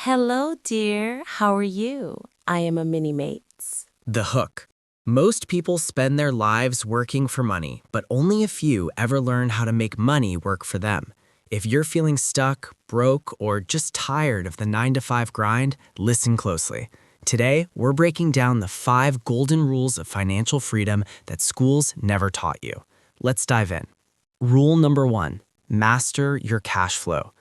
Hello, dear. How are you? I am a mini mates. The hook. Most people spend their lives working for money, but only a few ever learn how to make money work for them. If you're feeling stuck, broke, or just tired of the 9 to 5 grind, listen closely. Today, we're breaking down the 5 golden rules of financial freedom that schools never taught you. Let's dive in. Rule number 1, master your cash flow.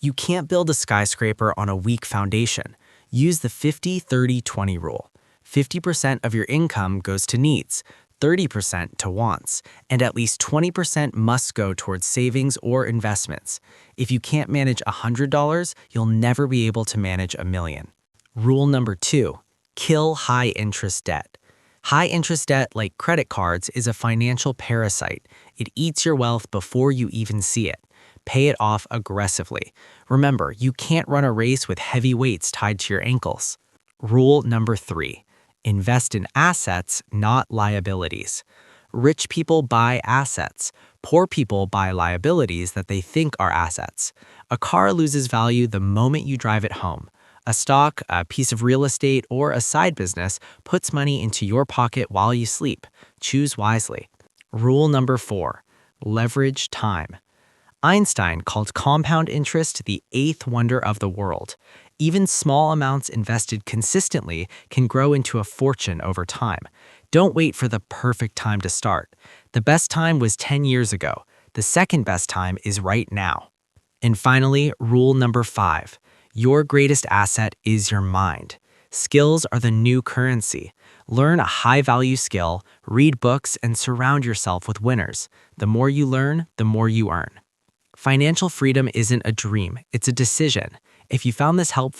You can't build a skyscraper on a weak foundation. Use the 50-30-20 rule. 50% of your income goes to needs, 30% to wants, and at least 20% must go towards savings or investments. If you can't manage $100, you'll never be able to manage $1 million. Rule number 2, kill high-interest debt. High-interest debt, like credit cards, is a financial parasite. It eats your wealth before you even see it. Pay it off aggressively. Remember, you can't run a race with heavy weights tied to your ankles. Rule number 3, invest in assets, not liabilities. Rich people buy assets. Poor people buy liabilities that they think are assets. A car loses value the moment you drive it home. A stock, a piece of real estate, or a side business puts money into your pocket while you sleep. Choose wisely. Rule number 4, leverage time. Einstein called compound interest the 8th wonder of the world. Even small amounts invested consistently can grow into a fortune over time. Don't wait for the perfect time to start. The best time was 10 years ago. The second best time is right now. And finally, rule number 5, your greatest asset is your mind. Skills are the new currency. Learn a high-value skill, read books, and surround yourself with winners. The more you learn, the more you earn. Financial freedom isn't a dream, it's a decision. If you found this helpful,